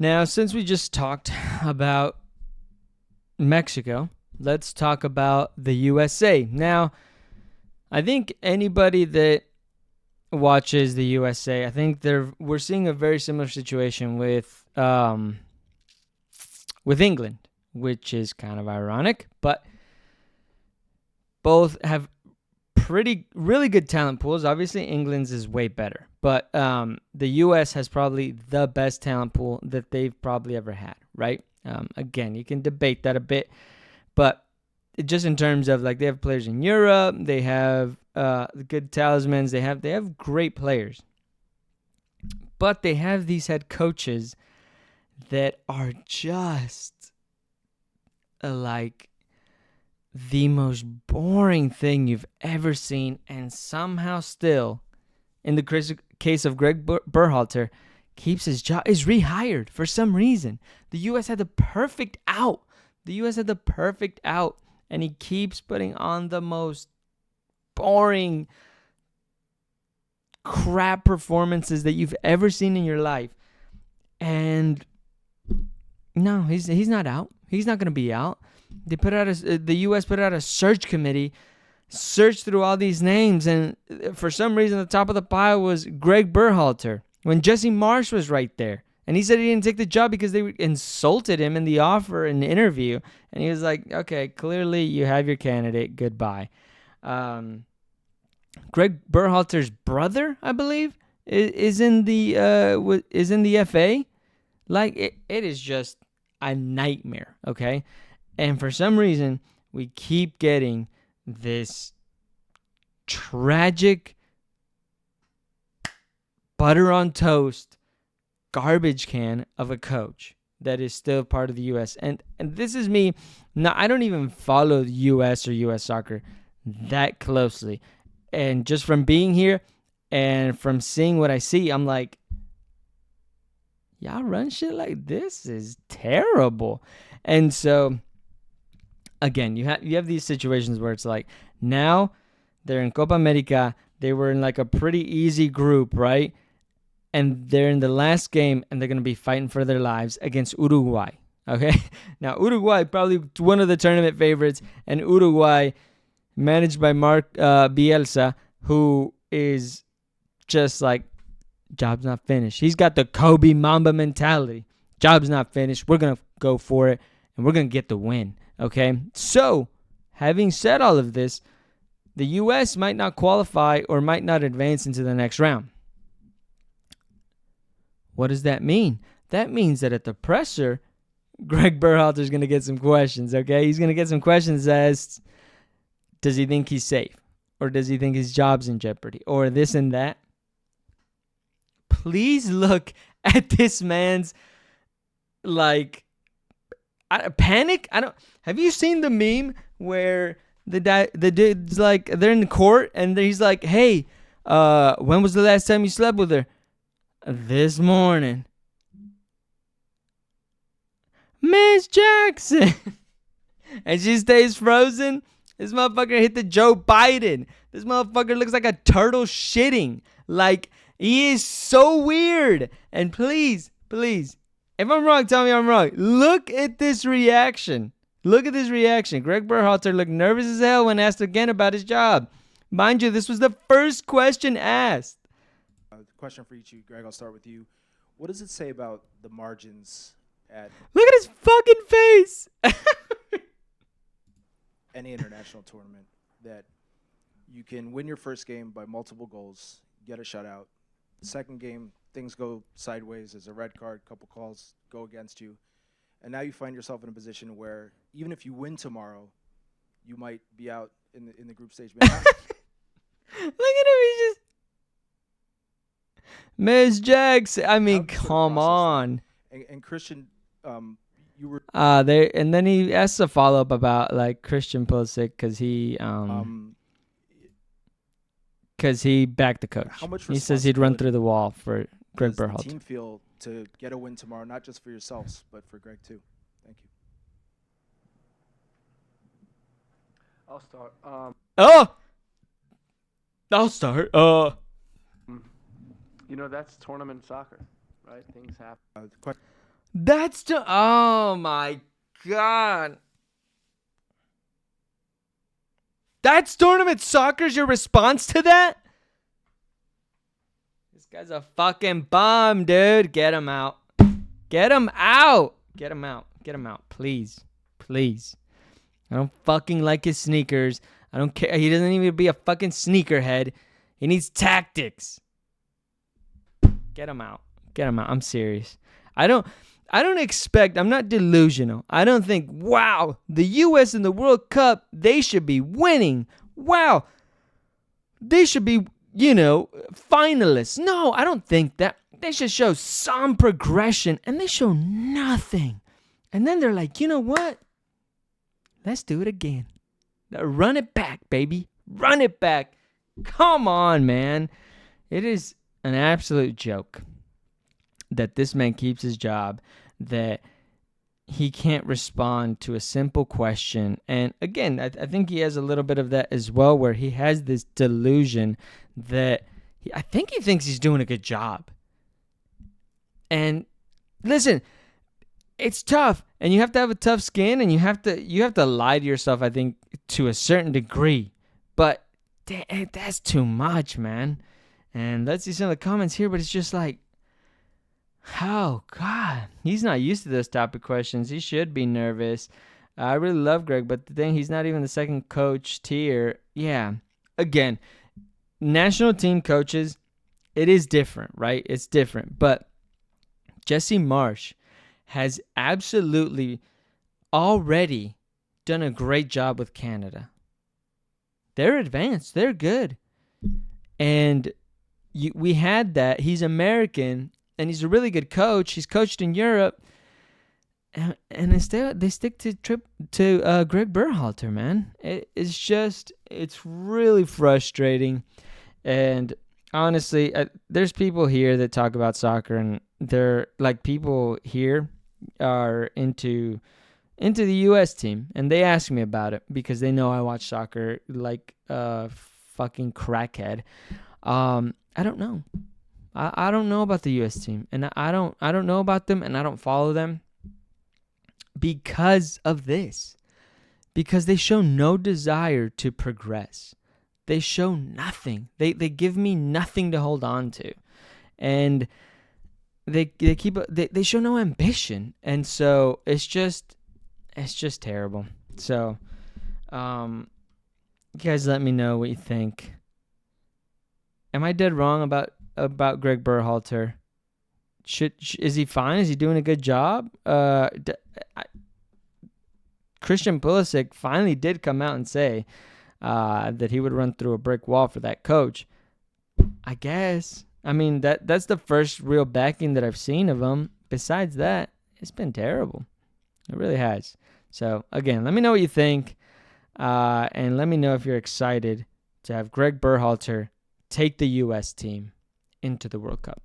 Now, since we just talked about Mexico, let's talk about the USA. Now, I think anybody that watches the USA, I think we're seeing a very similar situation with England, which is kind of ironic, but both have really good talent pools. Obviously, England's is way better, but the U.S. has probably the best talent pool that they've probably ever had, right? Again, you can debate that a bit, but just in terms of like they have players in Europe, they have good talismans, they have great players, but they have these head coaches that are just like the most boring thing you've ever seen, and somehow still, in the case of Greg Berhalter, keeps his job, is rehired for some reason. The U.S. had the perfect out. And he keeps putting on the most boring crap performances that you've ever seen in your life. And no, he's not out. He's not going to be out. The U.S. put out a search committee, searched through all these names, and for some reason the top of the pile was Greg Berhalter when Jesse Marsh was right there. And he said he didn't take the job because they insulted him in the offer in the interview. And he was like, okay, clearly you have your candidate. Goodbye. Greg Berhalter's brother, I believe, is in the FA. Like, it is just a nightmare, okay? And for some reason, we keep getting this tragic butter on toast garbage can of a coach that is still part of the U.S. And this is me. Now, I don't even follow U.S. or U.S. soccer that closely. And just from being here and from seeing what I see, I'm like, y'all run shit like this is terrible. And so, again, you have these situations where it's like, now they're in Copa America. They were in like a pretty easy group, right? And they're in the last game, and they're going to be fighting for their lives against Uruguay. Okay? Now, Uruguay, probably one of the tournament favorites, and Uruguay, managed by Mark Bielsa, who is just like, job's not finished. He's got the Kobe Mamba mentality. Job's not finished. We're going to go for it, and we're going to get the win. Okay? So, having said all of this, the U.S. might not qualify or might not advance into the next round. What does that mean? That means that at the presser, Greg Berhalter is going to get some questions, okay? He's going to get some questions as, does he think he's safe? Or does he think his job's in jeopardy? Or this and that? Please look at this man's, like, panic. Have you seen the meme where the dude's like, they're in court and he's like, hey, when was the last time you slept with her? This morning. Miss Jackson. And she stays frozen. This motherfucker hit the Joe Biden. This motherfucker looks like a turtle shitting. Like, he is so weird. And please, if I'm wrong, tell me I'm wrong. Look at this reaction. Greg Berhalter looked nervous as hell when asked again about his job. Mind you, this was the first question asked. Question for each of you, Greg. I'll start with you. What does it say about the margins at Look at his fucking face. any international tournament that you can win your first game by multiple goals, get a shutout? The second game, things go sideways. There's a red card, couple calls go against you, and now you find yourself in a position where even if you win tomorrow, you might be out in the group stage. Look at him. He's just Miss Jackson. I mean, come on. And Christian, you were and then he asks a follow up about like Christian Pulisic because he backed the coach. How much he says he'd run through the wall for Greg Berhalter. Does the team feel to get a win tomorrow, not just for yourselves but for Greg too? Thank you. I'll start. I'll start. You know, that's tournament soccer, right? Things happen. Oh my God. That's tournament soccer's your response to that? This guy's a fucking bum, dude. Get him out. Get him out. Get him out. Get him out. Please. Please. I don't fucking like his sneakers. I don't care. He doesn't even be a fucking sneakerhead. He needs tactics. Get him out. Get him out. I'm serious. I don't expect, I'm not delusional. I don't think, wow, the U.S. in the World Cup, they should be winning. Wow, they should be, finalists. No, I don't think that. They should show some progression, and they show nothing. And then they're like, you know what? Let's do it again. Now run it back, baby. Run it back. Come on, man. It is an absolute joke that this man keeps his job, that he can't respond to a simple question. And again, I think he has a little bit of that as well, where he has this delusion that I think he thinks he's doing a good job. And listen, it's tough, and you have to have a tough skin, and you have to lie to yourself, I think, to a certain degree. But that's too much, man. And let's see some of the comments here, but it's just like, oh, God. He's not used to those type of questions. He should be nervous. I really love Greg, but the thing, he's not even the second coach tier. Yeah. Again, national team coaches, it is different, right? It's different. But Jesse Marsh has absolutely already done a great job with Canada. They're advanced. They're good. And we had that. He's American, and he's a really good coach. He's coached in Europe. And instead, they stick to Greg Berhalter, man. It's really frustrating. And honestly, there's people here that talk about soccer, and they're like, people here are into the U.S. team, and they ask me about it because they know I watch soccer like a fucking crackhead. I don't know. I don't know about the U.S. team, and I don't know about them, and I don't follow them because of this. Because they show no desire to progress. They show nothing. They give me nothing to hold on to, and they show no ambition, and so it's just terrible. So, you guys, let me know what you think. Am I dead wrong about Greg Berhalter? Is he fine? Is he doing a good job? Christian Pulisic finally did come out and say that he would run through a brick wall for that coach. I guess. I mean, that's the first real backing that I've seen of him. Besides that, it's been terrible. It really has. So, again, let me know what you think. And let me know if you're excited to have Greg Berhalter take the U.S. team into the World Cup.